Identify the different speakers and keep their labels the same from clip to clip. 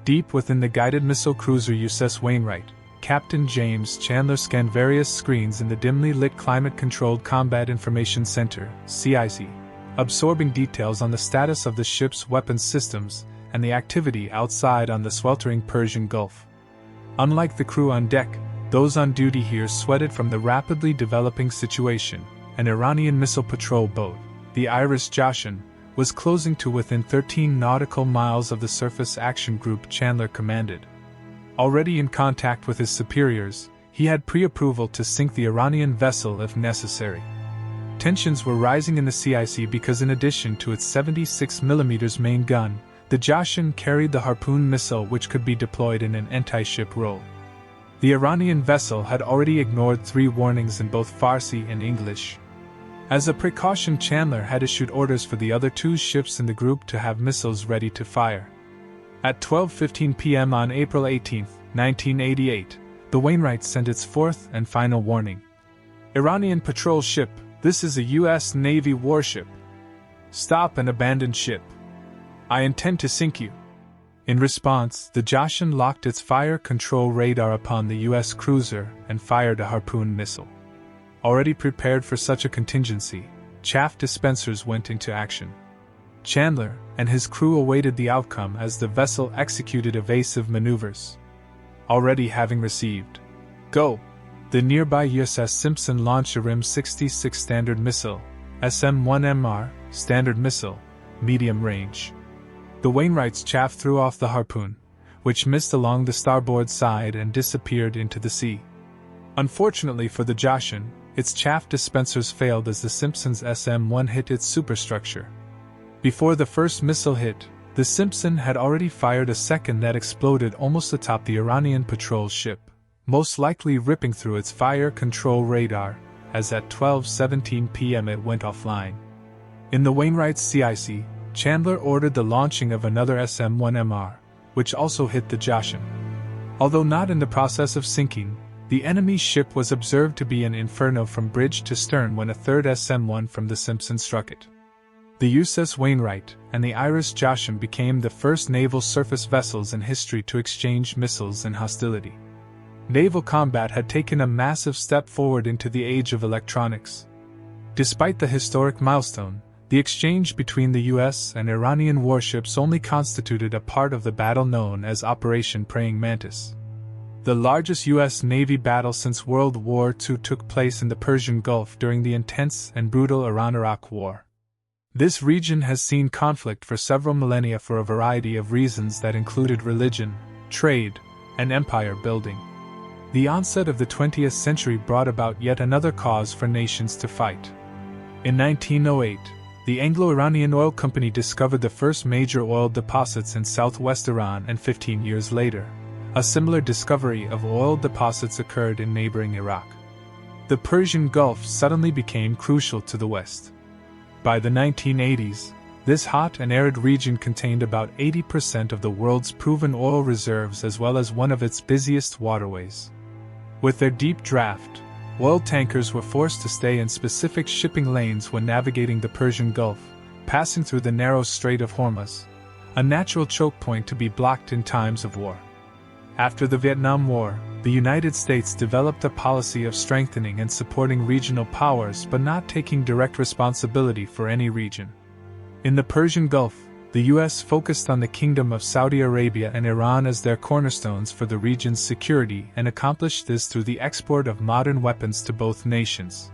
Speaker 1: Deep within the guided missile cruiser USS Wainwright, Captain James Chandler scanned various screens in the dimly lit Climate-Controlled Combat Information Center, CIC, absorbing details on the status of the ship's weapons systems and the activity outside on the sweltering Persian Gulf. Unlike the crew on deck, those on duty here sweated from the rapidly developing situation. An Iranian missile patrol boat, the IRIS Joshan, was closing to within 13 nautical miles of the surface action group Chandler commanded. Already in contact with his superiors, he had pre-approval to sink the Iranian vessel if necessary. Tensions were rising in the CIC because in addition to its 76mm main gun, the Joshan carried the Harpoon missile which could be deployed in an anti-ship role. The Iranian vessel had already ignored 3 warnings in both Farsi and English. As a precaution, Chandler had issued orders for the other 2 ships in the group to have missiles ready to fire. At 12:15 p.m. on April 18, 1988, the Wainwright sent its 4th and final warning. Iranian patrol ship, this is a U.S. Navy warship. Stop and abandon ship. I intend to sink you. In response, the Joshan locked its fire control radar upon the U.S. cruiser and fired a Harpoon missile. Already prepared for such a contingency, chaff dispensers went into action. Chandler and his crew awaited the outcome as the vessel executed evasive maneuvers. Already having received go, the nearby USS Simpson launched a RIM-66 Standard Missile, SM-1MR, Standard Missile, medium range. The Wainwright's chaff threw off the Harpoon, which missed along the starboard side and disappeared into the sea. Unfortunately for the Joshan, its chaff dispensers failed as the Simpson's SM-1 hit its superstructure. Before the first missile hit, the Simpson had already fired a second that exploded almost atop the Iranian patrol ship, most likely ripping through its fire control radar, as at 12:17 p.m. it went offline. In the Wainwright's CIC, Chandler ordered the launching of another SM-1MR, which also hit the Joshan. Although not in the process of sinking, the enemy ship was observed to be an inferno from bridge to stern when a third SM-1 from the Simpson struck it. The USS Wainwright and the IRIS Joshan became the first naval surface vessels in history to exchange missiles in hostility. Naval combat had taken a massive step forward into the age of electronics. Despite the historic milestone, the exchange between the US and Iranian warships only constituted a part of the battle known as Operation Praying Mantis. The largest U.S. Navy battle since World War II took place in the Persian Gulf during the intense and brutal Iran-Iraq War. This region has seen conflict for several millennia for a variety of reasons that included religion, trade, and empire building. The onset of the 20th century brought about yet another cause for nations to fight. In 1908, the Anglo-Iranian Oil Company discovered the first major oil deposits in southwest Iran, and 15 years later, a similar discovery of oil deposits occurred in neighboring Iraq. The Persian Gulf suddenly became crucial to the West. By the 1980s, this hot and arid region contained about 80% of the world's proven oil reserves as well as one of its busiest waterways. With their deep draft, oil tankers were forced to stay in specific shipping lanes when navigating the Persian Gulf, passing through the narrow Strait of Hormuz, a natural choke point to be blocked in times of war. After the Vietnam War, the United States developed a policy of strengthening and supporting regional powers but not taking direct responsibility for any region. In the Persian Gulf, the U.S. focused on the Kingdom of Saudi Arabia and Iran as their cornerstones for the region's security and accomplished this through the export of modern weapons to both nations.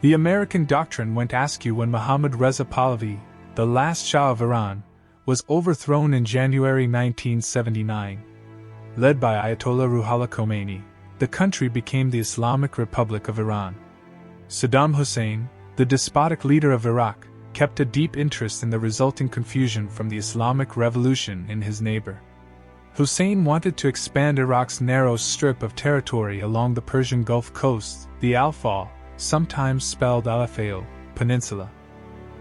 Speaker 1: The American doctrine went askew when Mohammad Reza Pahlavi, the last Shah of Iran, was overthrown in January 1979. Led by Ayatollah Ruhollah Khomeini, the country became the Islamic Republic of Iran. Saddam Hussein, the despotic leader of Iraq, kept a deep interest in the resulting confusion from the Islamic Revolution in his neighbor. Hussein wanted to expand Iraq's narrow strip of territory along the Persian Gulf coast, the Al-Fal, sometimes spelled Al-Afal, Peninsula.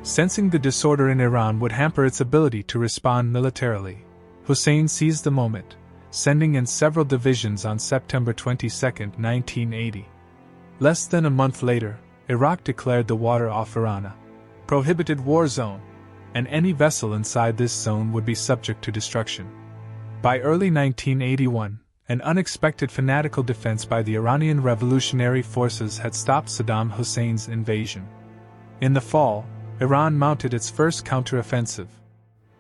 Speaker 1: Sensing the disorder in Iran would hamper its ability to respond militarily, Hussein seized the moment, sending in several divisions on September 22, 1980. Less than a month later, Iraq declared the water off Iran a prohibited war zone, and any vessel inside this zone would be subject to destruction. By early 1981, an unexpected fanatical defense by the Iranian revolutionary forces had stopped Saddam Hussein's invasion. In the fall, Iran mounted its first counteroffensive.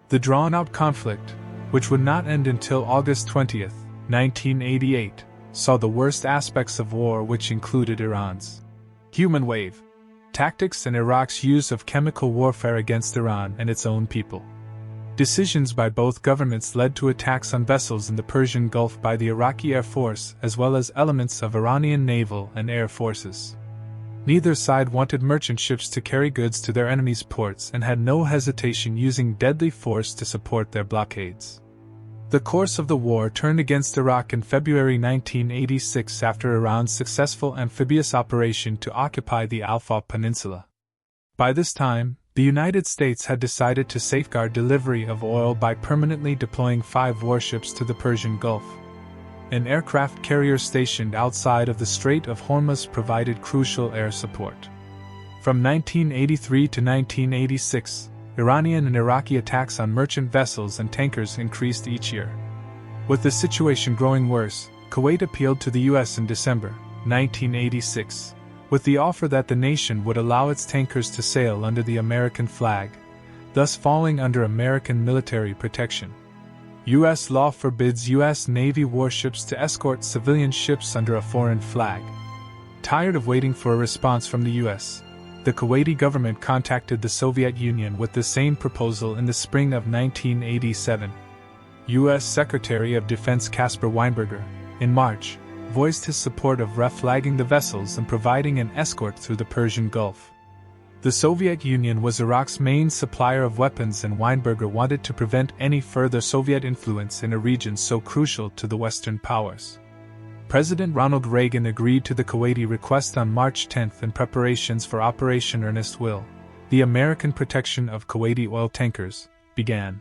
Speaker 1: The drawn-out conflict, which would not end until August 20, 1988, saw the worst aspects of war, which included Iran's human wave tactics and Iraq's use of chemical warfare against Iran and its own people. Decisions by both governments led to attacks on vessels in the Persian Gulf by the Iraqi Air Force as well as elements of Iranian naval and air forces. Neither side wanted merchant ships to carry goods to their enemies' ports and had no hesitation using deadly force to support their blockades. The course of the war turned against Iraq in February 1986 after Iran's successful amphibious operation to occupy the Al-Faw Peninsula. By this time, the United States had decided to safeguard delivery of oil by permanently deploying 5 warships to the Persian Gulf. An aircraft carrier stationed outside of the Strait of Hormuz provided crucial air support. From 1983 to 1986, Iranian and Iraqi attacks on merchant vessels and tankers increased each year. With the situation growing worse, Kuwait appealed to the U.S. in December 1986, with the offer that the nation would allow its tankers to sail under the American flag, thus falling under American military protection. U.S. law forbids U.S. Navy warships to escort civilian ships under a foreign flag. Tired of waiting for a response from the U.S., the Kuwaiti government contacted the Soviet Union with the same proposal in the spring of 1987. U.S. Secretary of Defense Caspar Weinberger, in March, voiced his support of reflagging the vessels and providing an escort through the Persian Gulf. The Soviet Union was Iraq's main supplier of weapons, and Weinberger wanted to prevent any further Soviet influence in a region so crucial to the Western powers. President Ronald Reagan agreed to the Kuwaiti request on March 10 and preparations for Operation Earnest Will, the American protection of Kuwaiti oil tankers, began.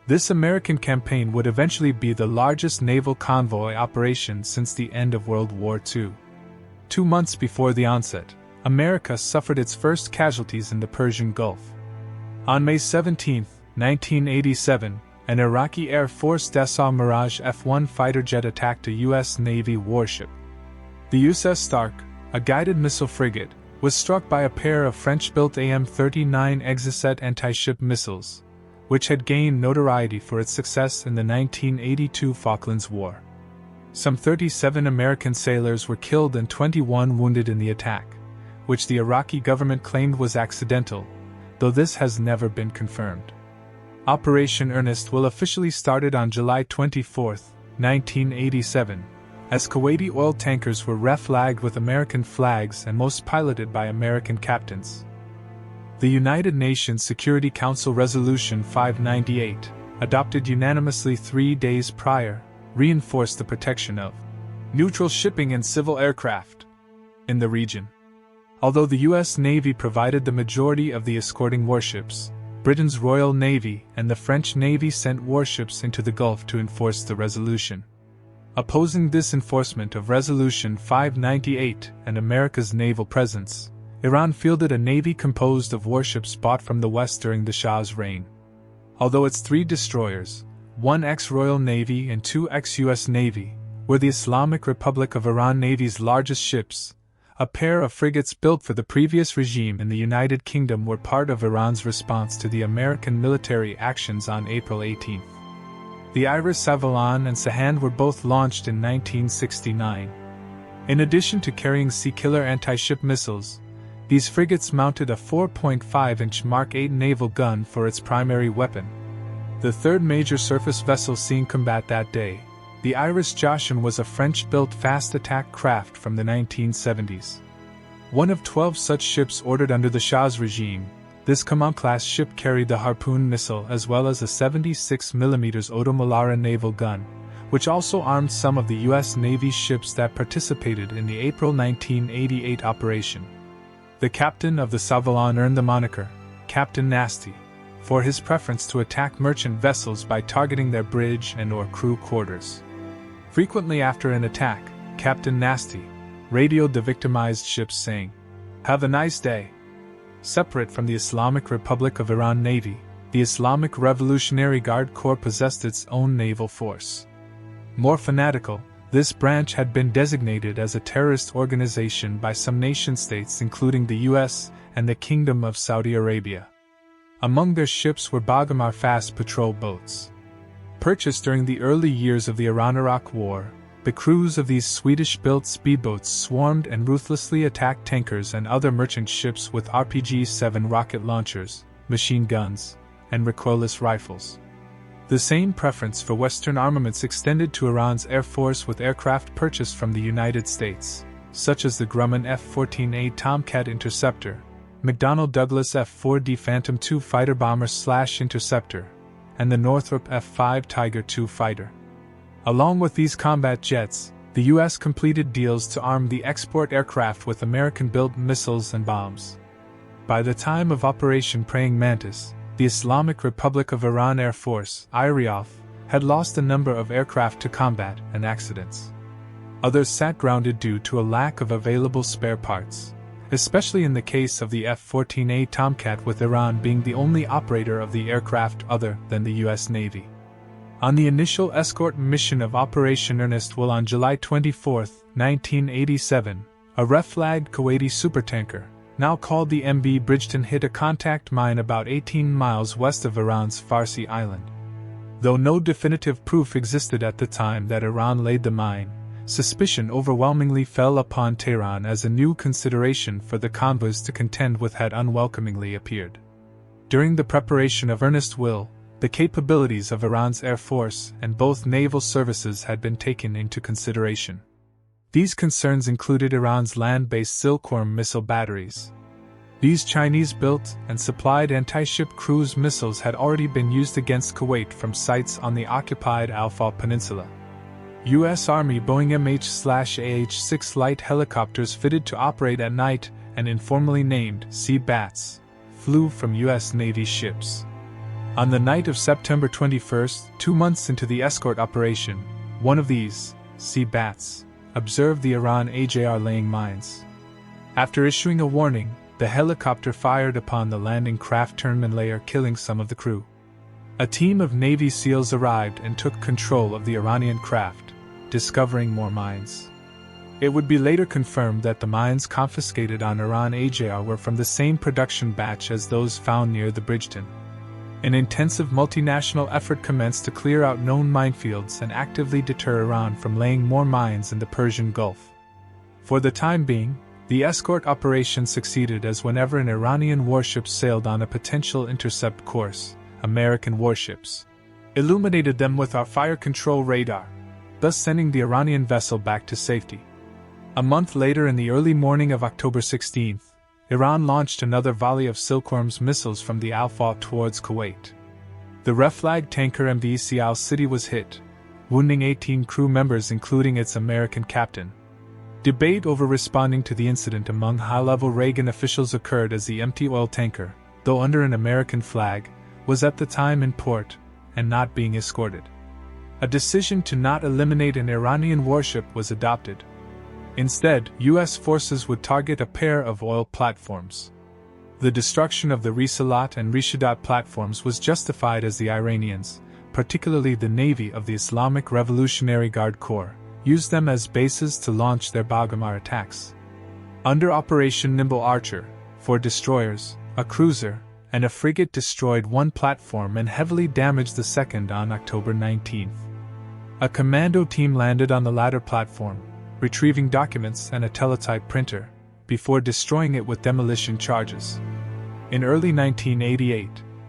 Speaker 1: This American campaign would eventually be the largest naval convoy operation since the end of World War II. 2 months before the onset, America suffered its first casualties in the Persian Gulf. On May 17, 1987, an Iraqi Air Force Dassault Mirage F-1 fighter jet attacked a U.S. Navy warship. The USS Stark, a guided missile frigate, was struck by a pair of French-built AIM-39 Exocet anti-ship missiles, which had gained notoriety for its success in the 1982 Falklands War. Some 37 American sailors were killed and 21 wounded in the attack, which the Iraqi government claimed was accidental, though this has never been confirmed. Operation Earnest Will officially started on July 24, 1987, as Kuwaiti oil tankers were reflagged with American flags and most piloted by American captains. The United Nations Security Council Resolution 598, adopted unanimously 3 days prior, reinforced the protection of neutral shipping and civil aircraft in the region. Although the U.S. Navy provided the majority of the escorting warships, Britain's Royal Navy and the French Navy sent warships into the Gulf to enforce the resolution. Opposing this enforcement of Resolution 598 and America's naval presence, Iran fielded a navy composed of warships bought from the West during the Shah's reign. Although its 3 destroyers, 1 ex-Royal Navy and 2 ex-US Navy, were the Islamic Republic of Iran Navy's largest ships, a pair of frigates built for the previous regime in the United Kingdom were part of Iran's response to the American military actions on April 18. The IRIS Sabalan and Sahand were both launched in 1969. In addition to carrying Sea-Killer anti-ship missiles, these frigates mounted a 4.5-inch Mark 8 naval gun for its primary weapon. The third major surface vessel seeing combat that day, the IRIS Joshan, was a French-built fast attack craft from the 1970s. One of 12 such ships ordered under the Shah's regime, this Command-class ship carried the Harpoon missile as well as a 76mm Oto Melara naval gun, which also armed some of the U.S. Navy ships that participated in the April 1988 operation. The captain of the Sabalan earned the moniker, Captain Nasty, for his preference to attack merchant vessels by targeting their bridge and/or crew quarters. Frequently after an attack, Captain Nasty radioed the victimized ships saying, "Have a nice day." Separate from the Islamic Republic of Iran Navy, the Islamic Revolutionary Guard Corps possessed its own naval force. More fanatical, this branch had been designated as a terrorist organization by some nation-states including the US and the Kingdom of Saudi Arabia. Among their ships were Bagamar fast patrol boats. Purchased during the early years of the Iran-Iraq War, the crews of these Swedish-built speedboats swarmed and ruthlessly attacked tankers and other merchant ships with RPG-7 rocket launchers, machine guns, and recoilless rifles. The same preference for Western armaments extended to Iran's Air Force with aircraft purchased from the United States, such as the Grumman F-14A Tomcat interceptor, McDonnell Douglas F-4D Phantom II fighter bomber/interceptor, and the Northrop F-5 Tiger II fighter. Along with these combat jets, the U.S. completed deals to arm the export aircraft with American-built missiles and bombs. By the time of Operation Praying Mantis, the Islamic Republic of Iran Air Force (IRIS) had lost a number of aircraft to combat and accidents. Others sat grounded due to a lack of available spare parts, especially in the case of the F-14A Tomcat, with Iran being the only operator of the aircraft other than the U.S. Navy. On the initial escort mission of Operation Earnest Will on July 24, 1987, a reflagged Kuwaiti supertanker, now called the MB Bridgeton, hit a contact mine about 18 miles west of Iran's Farsi Island. Though no definitive proof existed at the time that Iran laid the mine, suspicion overwhelmingly fell upon Tehran as a new consideration for the convoys to contend with had unwelcomingly appeared. During the preparation of Earnest Will, the capabilities of Iran's Air Force and both naval services had been taken into consideration. These concerns included Iran's land-based Silkworm missile batteries. These Chinese-built and supplied anti-ship cruise missiles had already been used against Kuwait from sites on the occupied Al-Faw Peninsula. U.S. Army Boeing MH-AH-6 light helicopters fitted to operate at night and informally named Sea Bats flew from U.S. Navy ships. On the night of September 21, 2 months into the escort operation, one of these, Sea Bats, observed the Iran AJR laying mines. After issuing a warning, the helicopter fired upon the landing craft Turnman layer, killing some of the crew. A team of Navy SEALs arrived and took control of the Iranian craft, discovering more mines. It would be later confirmed that the mines confiscated on Iran AJR were from the same production batch as those found near the Bridgeton. An intensive multinational effort commenced to clear out known minefields and actively deter Iran from laying more mines in the Persian Gulf. For the time being, the escort operation succeeded, as whenever an Iranian warship sailed on a potential intercept course, American warships illuminated them with our fire control radar, thus sending the Iranian vessel back to safety. A month later, in the early morning of October 16, Iran launched another volley of Silkworm's missiles from the Al-Faw towards Kuwait. The reflagged tanker MV Sial City was hit, wounding 18 crew members including its American captain. Debate over responding to the incident among high-level Reagan officials occurred, as the empty oil tanker, though under an American flag, was at the time in port and not being escorted. A decision to not eliminate an Iranian warship was adopted. Instead, U.S. forces would target a pair of oil platforms. The destruction of the Risalat and Rishadat platforms was justified as the Iranians, particularly the Navy of the Islamic Revolutionary Guard Corps, used them as bases to launch their Bagamar attacks. Under Operation Nimble Archer, 4 destroyers, a cruiser, and a frigate destroyed one platform and heavily damaged the second on October 19. A commando team landed on the latter platform, retrieving documents and a teletype printer, before destroying it with demolition charges. In early 1988,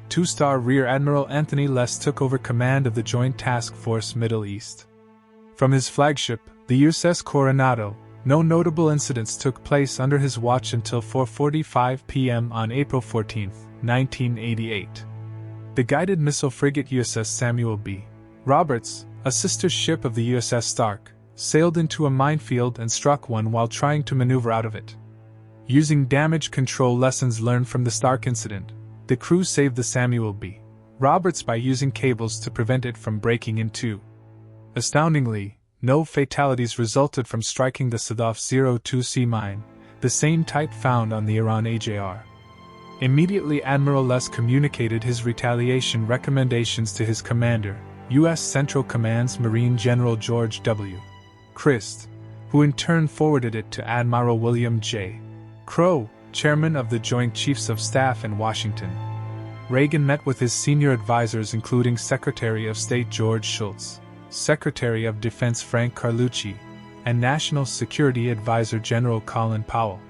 Speaker 1: 2-star Rear Admiral Anthony Less took over command of the Joint Task Force Middle East. From his flagship, the USS Coronado, no notable incidents took place under his watch until 4:45 p.m. on April 14, 1988. The guided missile frigate USS Samuel B. Roberts, a sister ship of the USS Stark, sailed into a minefield and struck one while trying to maneuver out of it. Using damage control lessons learned from the Stark incident, the crew saved the Samuel B. Roberts by using cables to prevent it from breaking in two. Astoundingly, no fatalities resulted from striking the Sadaf 02C mine, the same type found on the Iran AJR. Immediately Admiral Les communicated his retaliation recommendations to his commander, U.S. Central Command's Marine General George W. Christ, who in turn forwarded it to Admiral William J. Crowe, chairman of the Joint Chiefs of Staff in Washington. Reagan met with his senior advisors including Secretary of State George Shultz, Secretary of Defense Frank Carlucci, and National Security Advisor General Colin Powell.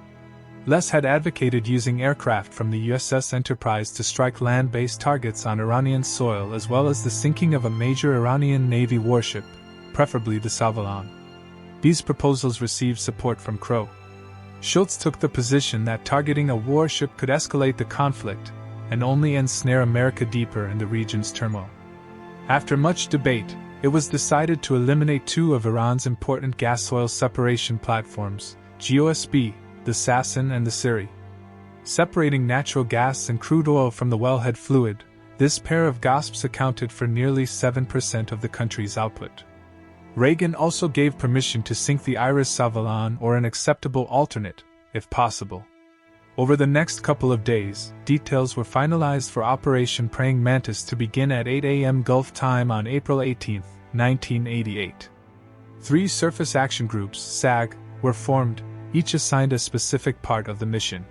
Speaker 1: Les had advocated using aircraft from the USS Enterprise to strike land-based targets on Iranian soil as well as the sinking of a major Iranian Navy warship, preferably the Sabalan. These proposals received support from Crowe. Shultz took the position that targeting a warship could escalate the conflict and only ensnare America deeper in the region's turmoil. After much debate, it was decided to eliminate two of Iran's important gas oil separation platforms, GOSB, the Sasson and the Siri. Separating natural gas and crude oil from the wellhead fluid, this pair of GOSBs accounted for nearly 7% of the country's output. Reagan also gave permission to sink the IRIS Sabalan or an acceptable alternate, if possible. Over the next couple of days, details were finalized for Operation Praying Mantis to begin at 8 a.m. Gulf time on April 18, 1988. 3 surface action groups, SAG, were formed, each assigned a specific part of the mission.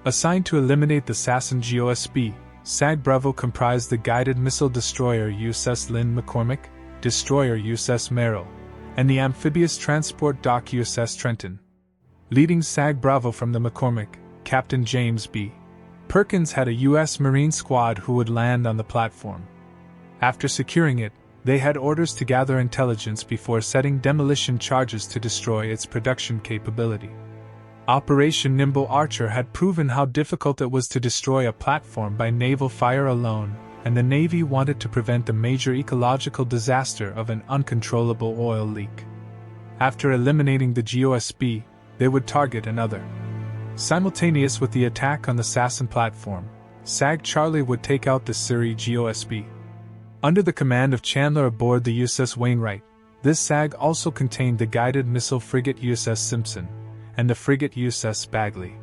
Speaker 1: Assigned to eliminate the Sasson GOSB, SAG Bravo comprised the guided missile destroyer USS Lynn McCormick, destroyer USS Merrill, and the amphibious transport dock USS Trenton. Leading SAG Bravo from the McCormick, Captain James B. Perkins had a U.S. Marine squad who would land on the platform. After securing it, they had orders to gather intelligence before setting demolition charges to destroy its production capability. Operation Nimble Archer had proven how difficult it was to destroy a platform by naval fire alone, and the Navy wanted to prevent a major ecological disaster of an uncontrollable oil leak. After eliminating the GOSB, they would target another. Simultaneous with the attack on the Sasson platform, SAG Charlie would take out the Siri GOSB. Under the command of Chandler aboard the USS Wainwright, this SAG also contained the guided missile frigate USS Simpson and the frigate USS Bagley.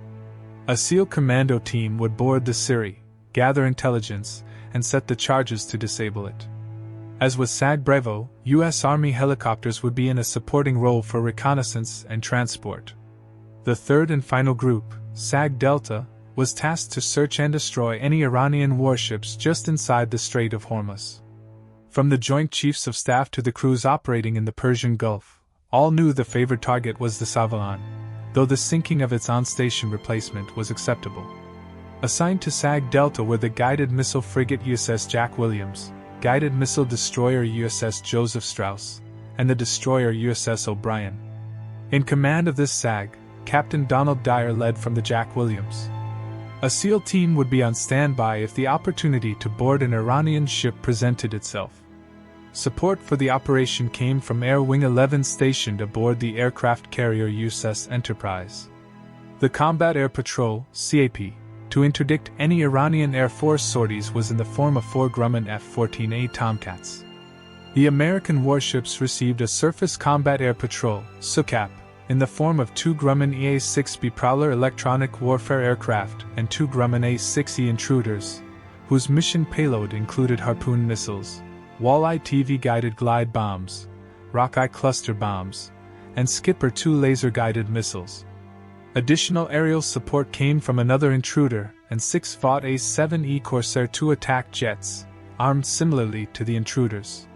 Speaker 1: A SEAL commando team would board the Siri, gather intelligence, and set the charges to disable it. As with SAG Bravo, U.S. Army helicopters would be in a supporting role for reconnaissance and transport. The third and final group, SAG Delta, was tasked to search and destroy any Iranian warships just inside the Strait of Hormuz. From the Joint Chiefs of Staff to the crews operating in the Persian Gulf, all knew the favored target was the Sabalan, though the sinking of its on-station replacement was acceptable. Assigned to SAG Delta were the guided missile frigate USS Jack Williams, guided missile destroyer USS Joseph Strauss, and the destroyer USS O'Brien. In command of this SAG, Captain Donald Dyer led from the Jack Williams. A SEAL team would be on standby if the opportunity to board an Iranian ship presented itself. Support for the operation came from Air Wing 11 stationed aboard the aircraft carrier USS Enterprise. The Combat Air Patrol, CAP, to interdict any Iranian Air Force sorties was in the form of 4 Grumman F-14A Tomcats. The American warships received a Surface Combat Air Patrol, SUCAP, in the form of 2 Grumman EA-6B Prowler electronic warfare aircraft and 2 Grumman A-6E Intruders, whose mission payload included Harpoon missiles, Walleye TV-guided glide bombs, Rockeye cluster bombs, and Skipper 2 laser-guided missiles. Additional aerial support came from another Intruder and 6 Vought A-7E Corsair 2 attack jets, armed similarly to the Intruders.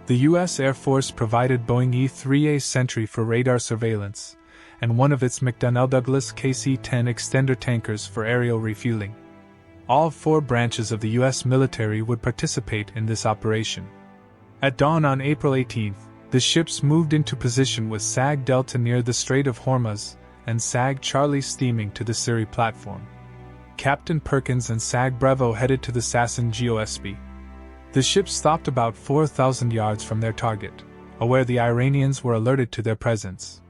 Speaker 1: The U.S. Air Force provided Boeing E-3A Sentry for radar surveillance, and one of its McDonnell Douglas KC-10 extender tankers for aerial refueling. All 4 branches of the U.S. military would participate in this operation. At dawn on April 18, the ships moved into position with SAG Delta near the Strait of Hormuz and SAG Charlie steaming to the Siri platform. Captain Perkins and SAG Bravo headed to the Sasson GOSB. The ships stopped about 4,000 yards from their target, where the Iranians were alerted to their presence.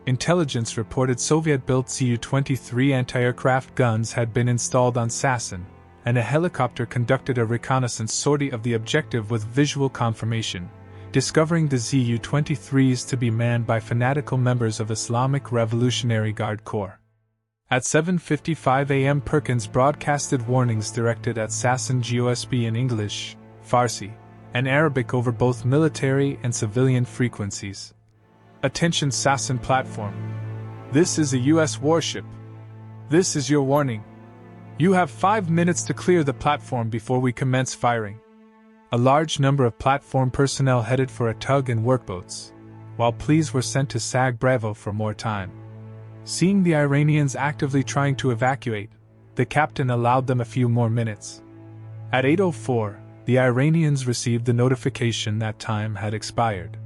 Speaker 1: Intelligence reported Soviet-built Su-23 anti-aircraft guns had been installed on Sasson, and a helicopter conducted a reconnaissance sortie of the objective with visual confirmation, discovering the Zu-23s to be manned by fanatical members of Islamic Revolutionary Guard Corps. At 7:55 a.m. Perkins broadcasted warnings directed at Sahand GOSB in English, Farsi, and Arabic over both military and civilian frequencies. Attention Sahand platform. This is a U.S. warship. This is your warning. You have 5 minutes to clear the platform before we commence firing. A large number of platform personnel headed for a tug and workboats, while pleas were sent to SAG Bravo for more time. Seeing the Iranians actively trying to evacuate, the captain allowed them a few more minutes. At 8:04, the Iranians received the notification that time had expired.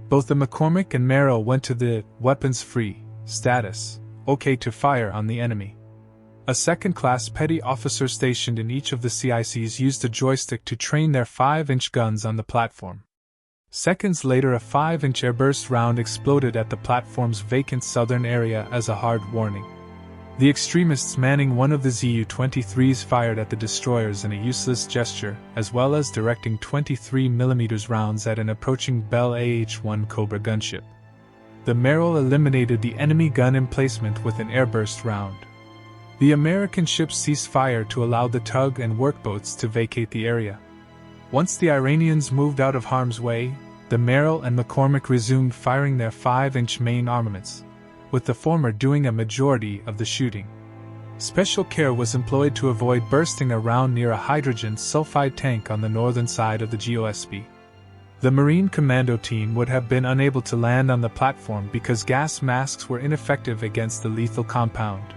Speaker 1: Both the McCormick and Merrill went to the weapons-free status, okay to fire on the enemy. A second-class petty officer stationed in each of the CICs used a joystick to train their 5-inch guns on the platform. Seconds later, a 5-inch airburst round exploded at the platform's vacant southern area as a hard warning. The extremists manning one of the Zu-23s fired at the destroyers in a useless gesture, as well as directing 23mm rounds at an approaching Bell AH-1 Cobra gunship. The Merrill eliminated the enemy gun emplacement with an airburst round. The American ships ceased fire to allow the tug and workboats to vacate the area. Once the Iranians moved out of harm's way, the Merrill and McCormick resumed firing their 5-inch main armaments, with the former doing a majority of the shooting. Special care was employed to avoid bursting a round near a hydrogen sulfide tank on the northern side of the GOSB. The Marine Commando team would have been unable to land on the platform because gas masks were ineffective against the lethal compound.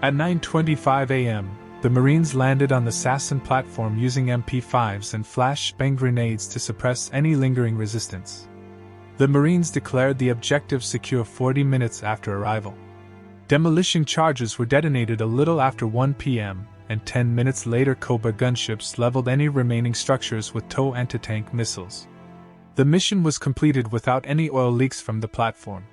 Speaker 1: At 9:25 a.m., the Marines landed on the Sahand platform using MP5s and flashbang grenades to suppress any lingering resistance. The Marines declared the objective secure 40 minutes after arrival. Demolition charges were detonated a little after 1 p.m., and 10 minutes later Cobra gunships leveled any remaining structures with TOW anti-tank missiles. The mission was completed without any oil leaks from the platform.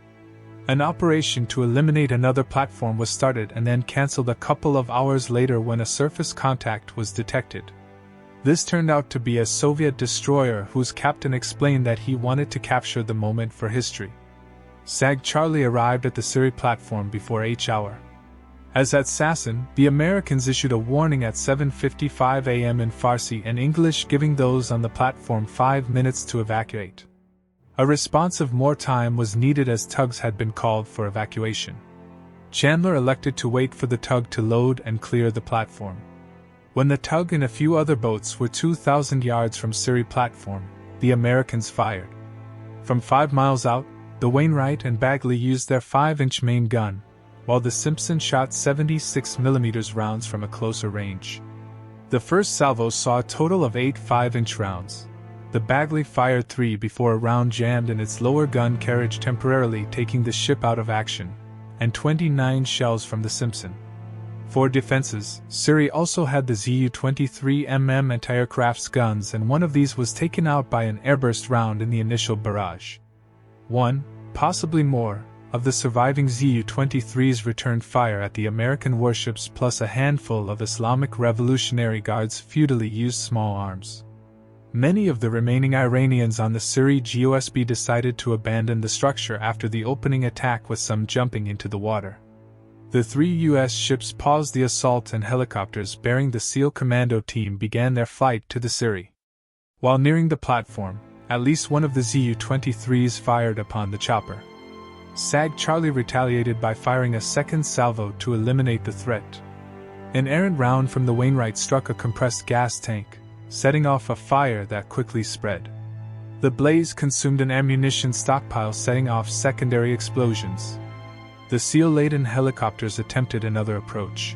Speaker 1: An operation to eliminate another platform was started and then cancelled a couple of hours later when a surface contact was detected. This turned out to be a Soviet destroyer whose captain explained that he wanted to capture the moment for history. SAG Charlie arrived at the Siri platform before H-hour. As at Sahand, the Americans issued a warning at 7:55 a.m. in Farsi and English, giving those on the platform 5 minutes to evacuate. A response of more time was needed as tugs had been called for evacuation. Chandler elected to wait for the tug to load and clear the platform. When the tug and a few other boats were 2,000 yards from Siri platform, the Americans fired. From 5 miles out, the Wainwright and Bagley used their 5-inch main gun, while the Simpson shot 76mm rounds from a closer range. The first salvo saw a total of 8 5-inch rounds. The Bagley fired 3 before a round jammed in its lower gun carriage, temporarily taking the ship out of action, and 29 shells from the Simpson. For defenses, Siri also had the Zu-23mm anti-aircraft's guns, and one of these was taken out by an airburst round in the initial barrage. One, possibly more, of the surviving Zu-23s returned fire at the American warships, plus a handful of Islamic Revolutionary Guards futilely used small arms. Many of the remaining Iranians on the Siri GOSB decided to abandon the structure after the opening attack, with some jumping into the water. The 3 U.S. ships paused the assault, and helicopters bearing the SEAL Commando team began their flight to the Siri. While nearing the platform, at least one of the Zu-23s fired upon the chopper. SAG Charlie retaliated by firing a second salvo to eliminate the threat. An errant round from the Wainwright struck a compressed gas tank, setting off a fire that quickly spread. The blaze consumed an ammunition stockpile, setting off secondary explosions. The SEAL-laden helicopters attempted another approach.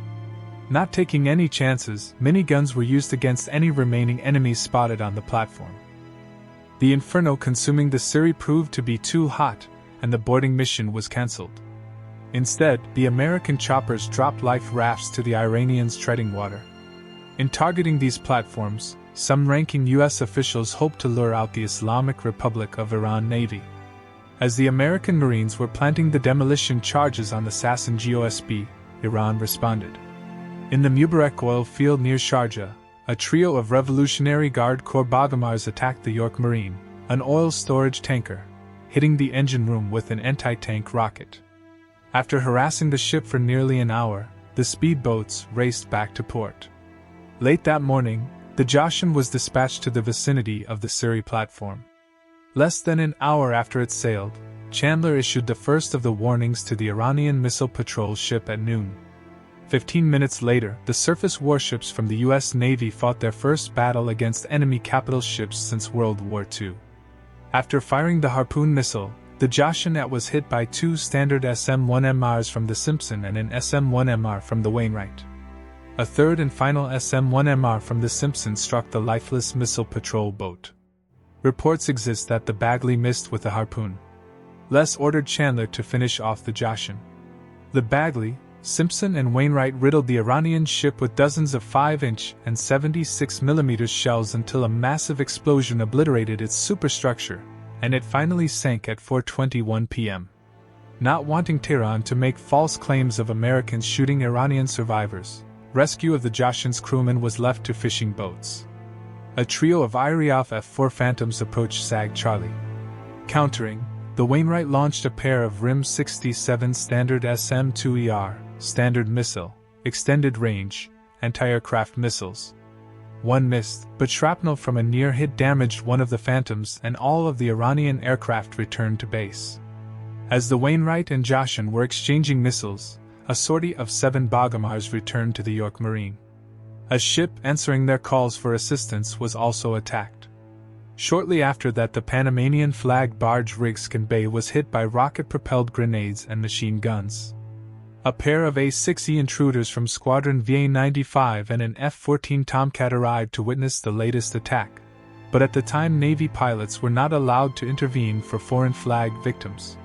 Speaker 1: Not taking any chances, miniguns were used against any remaining enemies spotted on the platform. The inferno consuming the Siri proved to be too hot, and the boarding mission was cancelled. Instead, the American choppers dropped life rafts to the Iranians treading water. In targeting these platforms, some ranking U.S. officials hoped to lure out the Islamic Republic of Iran Navy. As the American Marines were planting the demolition charges on the Sahand GOSB, Iran responded. In the Mubarak oil field near Sharjah, a trio of Revolutionary Guard Corps Bagamars attacked the York Marine, an oil storage tanker, hitting the engine room with an anti-tank rocket. After harassing the ship for nearly an hour, the speedboats raced back to port. Late that morning, the Joshan was dispatched to the vicinity of the Siri platform. Less than an hour after it sailed, Chandler issued the first of the warnings to the Iranian missile patrol ship at noon. 15 minutes later, the surface warships from the U.S. Navy fought their first battle against enemy capital ships since World War II. After firing the Harpoon missile, the Joshan was hit by two standard SM-1MRs from the Simpson and an SM-1MR from the Wainwright. A third and final SM-1MR from the Simpson struck the lifeless missile patrol boat. Reports exist that the Bagley missed with the Harpoon. Les ordered Chandler to finish off the Joshan. The Bagley, Simpson and Wainwright riddled the Iranian ship with dozens of 5-inch and 76mm shells until a massive explosion obliterated its superstructure, and it finally sank at 4:21 p.m. Not wanting Tehran to make false claims of Americans shooting Iranian survivors, rescue of the Joshan's crewmen was left to fishing boats. A trio of IRIS F-4 Phantoms approached SAG Charlie. Countering, the Wainwright launched a pair of RIM-67 standard SM-2ER, standard missile, extended range, anti-aircraft missiles. One missed, but shrapnel from a near hit damaged one of the Phantoms and all of the Iranian aircraft returned to base. As the Wainwright and Joshan were exchanging missiles, a sortie of 7 Bagamars returned to the York Marine. A ship answering their calls for assistance was also attacked. Shortly after that, the Panamanian flag barge Rigscan Bay was hit by rocket-propelled grenades and machine guns. A pair of A-6E Intruders from Squadron VA-95 and an F-14 Tomcat arrived to witness the latest attack, but at the time Navy pilots were not allowed to intervene for foreign flag victims.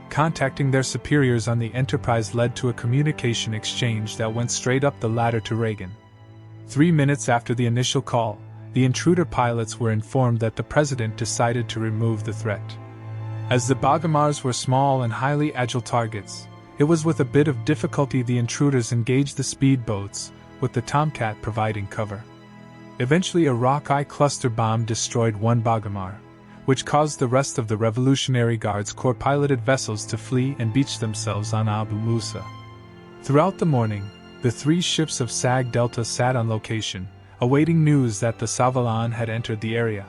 Speaker 1: Contacting their superiors on the Enterprise led to a communication exchange that went straight up the ladder to Reagan. 3 minutes after the initial call, the Intruder pilots were informed that the President decided to remove the threat. As the Bagamars were small and highly agile targets, it was with a bit of difficulty the Intruders engaged the speedboats, with the Tomcat providing cover. Eventually a Rockeye cluster bomb destroyed one Bagamar, which caused the rest of the Revolutionary Guard's Corps-piloted vessels to flee and beach themselves on Abu Musa. Throughout the morning, the 3 ships of SAG Delta sat on location, awaiting news that the Sabalan had entered the area.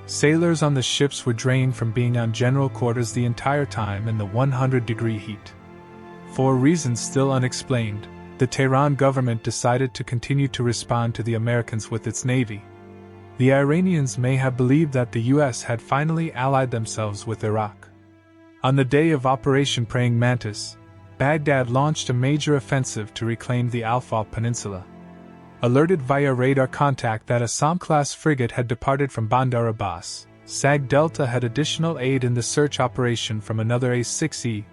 Speaker 1: Sailors on the ships were drained from being on general quarters the entire time in the 100-degree heat. For reasons still unexplained, the Tehran government decided to continue to respond to the Americans with its navy. The Iranians may have believed that the U.S. had finally allied themselves with Iraq. On the day of Operation Praying Mantis, Baghdad launched a major offensive to reclaim the Al-Faw Peninsula. Alerted via radar contact that a Assam-class frigate had departed from Bandar Abbas, SAG Delta had additional aid in the search operation from another A-6E,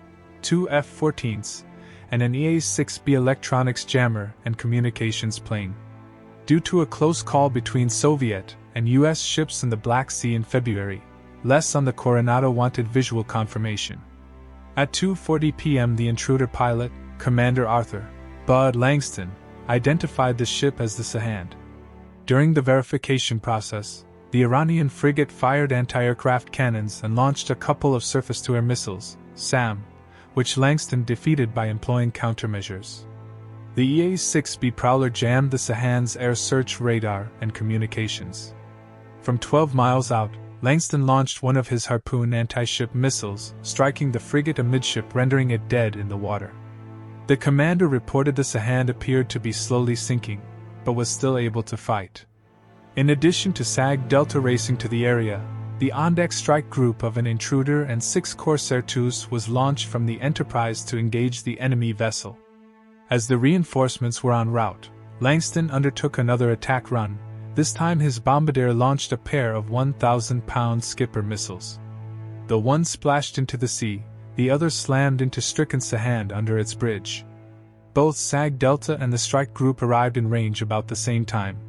Speaker 1: 2 F-14s, and an EA-6B electronics jammer and communications plane. Due to a close call between Soviet and U.S. ships in the Black Sea in February, Les on the Coronado wanted visual confirmation. At 2:40 p.m. the Intruder pilot, Commander Arthur Bud Langston, identified the ship as the Sahand. During the verification process, the Iranian frigate fired anti-aircraft cannons and launched a couple of surface-to-air missiles, SAM, which Langston defeated by employing countermeasures. The EA-6B Prowler jammed the Sahand's air search radar and communications. From 12 miles out, Langston launched one of his Harpoon anti-ship missiles, striking the frigate amidship, rendering it dead in the water. The commander reported the Sahand appeared to be slowly sinking, but was still able to fight. In addition to SAG Delta racing to the area, the on-deck strike group of an Intruder and 6 Corsair IIs was launched from the Enterprise to engage the enemy vessel. As the reinforcements were en route, Langston undertook another attack run. This time his bombardier launched a pair of 1,000-pound Skipper missiles. The one splashed into the sea, the other slammed into stricken Sahand under its bridge. Both SAG Delta and the strike group arrived in range about the same time.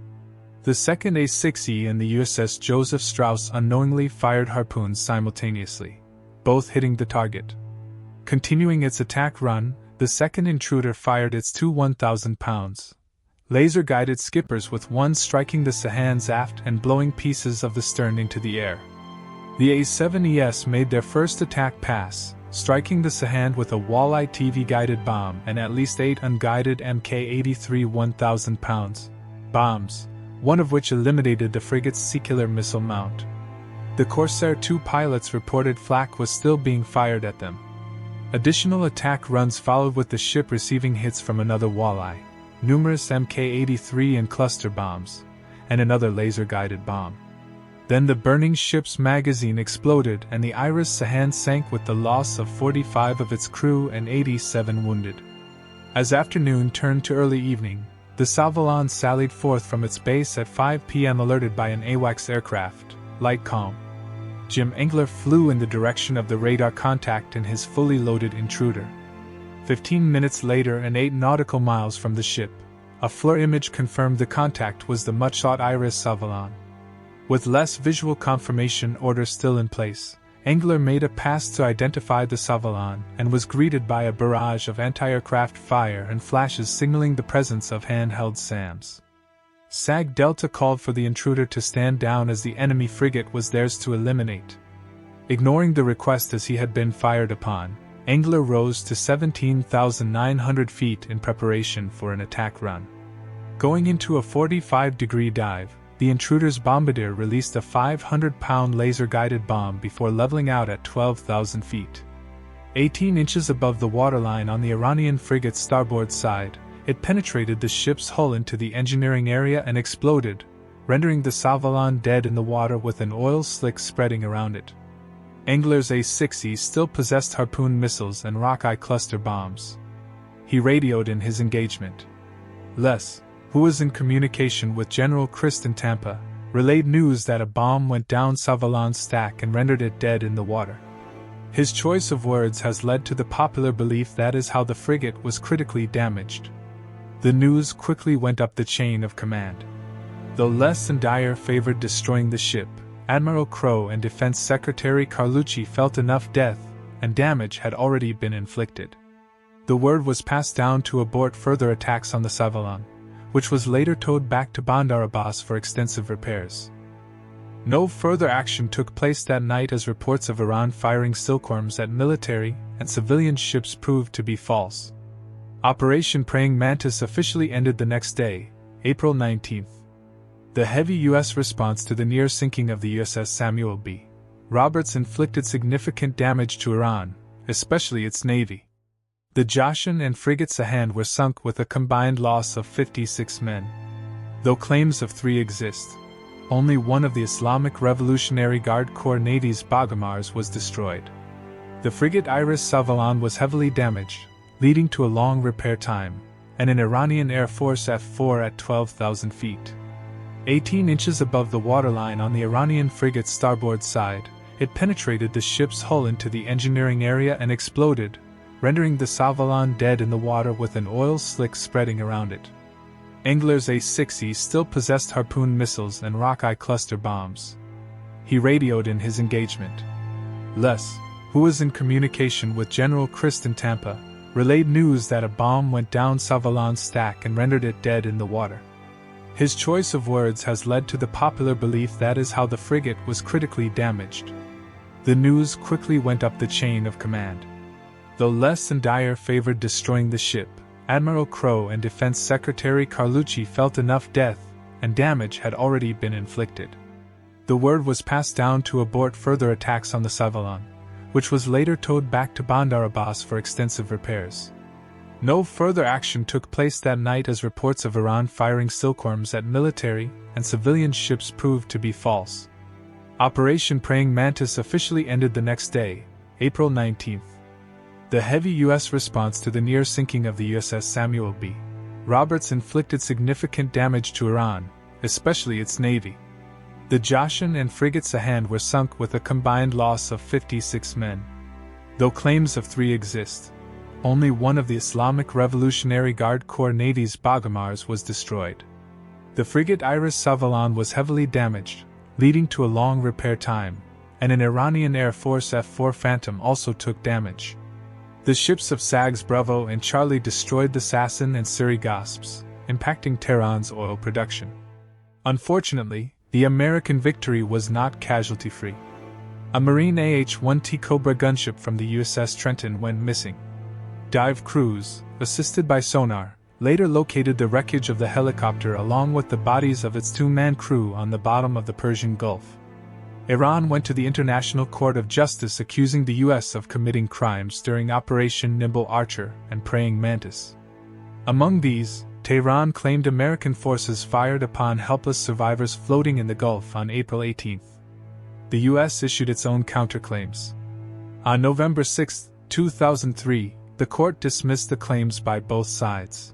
Speaker 1: The second A-6E and the USS Joseph Strauss unknowingly fired harpoons simultaneously, both hitting the target. Continuing its attack run, the second Intruder fired its two 1,000-pound laser-guided skippers, with one striking the Sahand's aft and blowing pieces of the stern into the air. The A-7ES made their first attack pass, striking the Sahand with a walleye TV-guided bomb and at least 8 unguided Mk-83 1,000 pounds bombs, one of which eliminated the frigate's secular missile mount. The Corsair 2 pilots reported flak was still being fired at them. Additional attack runs followed with the ship receiving hits from another walleye, numerous Mk-83 and cluster bombs, and another laser-guided bomb. Then the burning ship's magazine exploded and the IRIS Sahand sank with the loss of 45 of its crew and 87 wounded. As afternoon turned to early evening, the Sabalan sallied forth from its base at 5 p.m. alerted by an AWACS aircraft, light calm. Jim Engler flew in the direction of the radar contact in his fully loaded Intruder. 15 minutes later and 8 nautical miles from the ship, a FLIR image confirmed the contact was the much-sought IRIS Sabalan. With less visual confirmation order still in place, Engler made a pass to identify the Sabalan and was greeted by a barrage of anti-aircraft fire and flashes signaling the presence of handheld SAMs. SAG Delta called for the Intruder to stand down as the enemy frigate was theirs to eliminate. Ignoring the request as he had been fired upon, Engler rose to 17,900 feet in preparation for an attack run. Going into a 45-degree dive, the Intruder's bombardier released a 500-pound laser-guided bomb before leveling out at 12,000 feet. 18 inches above the waterline on the Iranian frigate's starboard side, it penetrated the ship's hull into the engineering area and exploded, rendering the Sabalan dead in the water with an oil slick spreading around it. Engler's A-6E still possessed Harpoon missiles and Rockeye cluster bombs. He radioed in his engagement. Les, who was in communication with General Christ in Tampa, relayed news that a bomb went down Sabalan's stack and rendered it dead in the water. His choice of words has led to the popular belief that is how the frigate was critically damaged. The news quickly went up the chain of command. Though Les and Dyer favored destroying the ship, Admiral Crowe and Defense Secretary Carlucci felt enough death and damage had already been inflicted. The word was passed down to abort further attacks on the Sabalan, which was later towed back to Bandar Abbas for extensive repairs. No further action took place that night as reports of Iran firing silkworms at military and civilian ships proved to be false. Operation Praying Mantis officially ended the next day, April 19th. The heavy U.S. response to the near sinking of the USS Samuel B. Roberts inflicted significant damage to Iran, especially its navy. The Joshan and frigate Sahand were sunk with a combined loss of 56 men. Though claims of 3 exist, only one of the Islamic Revolutionary Guard Corps Navy's Bagamars was destroyed. The frigate IRIS Sabalan was heavily damaged, leading to a long repair time, and an Iranian Air Force F-4 at 12,000 feet. 18 inches above the waterline on the Iranian frigate's starboard side, it penetrated the ship's hull into the engineering area and exploded, rendering the Sabalan dead in the water with an oil slick spreading around it. Engler's A-6E still possessed Harpoon missiles and Rockeye cluster bombs. He radioed in his engagement. Les, who was in communication with General Christ in Tampa, relayed news that a bomb went down Sabalan's stack and rendered it dead in the water. His choice of words has led to the popular belief that is how the frigate was critically damaged. The news quickly went up the chain of command. Though Les and Dyer favored destroying the ship, Admiral Crowe and Defense Secretary Carlucci felt enough death and damage had already been inflicted. The word was passed down to abort further attacks on the Sabalan, which was later towed back to Bandar Abbas for extensive repairs. No further action took place that night as reports of Iran firing silkworms at military and civilian ships proved to be false. Operation Praying Mantis officially ended the next day, April 19th. The heavy U.S. response to the near sinking of the USS Samuel B. Roberts inflicted significant damage to Iran, especially its navy. The Joshan and frigate Sahand were sunk with a combined loss of 56 men. Though claims of 3 exist, only one of the Islamic Revolutionary Guard Corps Navy's Bagamars was destroyed. The frigate IRIS Sabalan was heavily damaged, leading to a long repair time, and an Iranian Air Force F-4 Phantom also took damage. The ships of SAGs Bravo and Charlie destroyed the Sasson and Suri Gosps, impacting Tehran's oil production. Unfortunately, the American victory was not casualty-free. A Marine AH-1T Cobra gunship from the USS Trenton went missing. Dive crews, assisted by sonar, later located the wreckage of the helicopter along with the bodies of its two-man crew on the bottom of the Persian Gulf. Iran went to the International Court of Justice accusing the U.S. of committing crimes during Operation Nimble Archer and Praying Mantis. Among these, Tehran claimed American forces fired upon helpless survivors floating in the Gulf on April 18. The U.S. issued its own counterclaims. On November 6, 2003, the court dismissed the claims by both sides.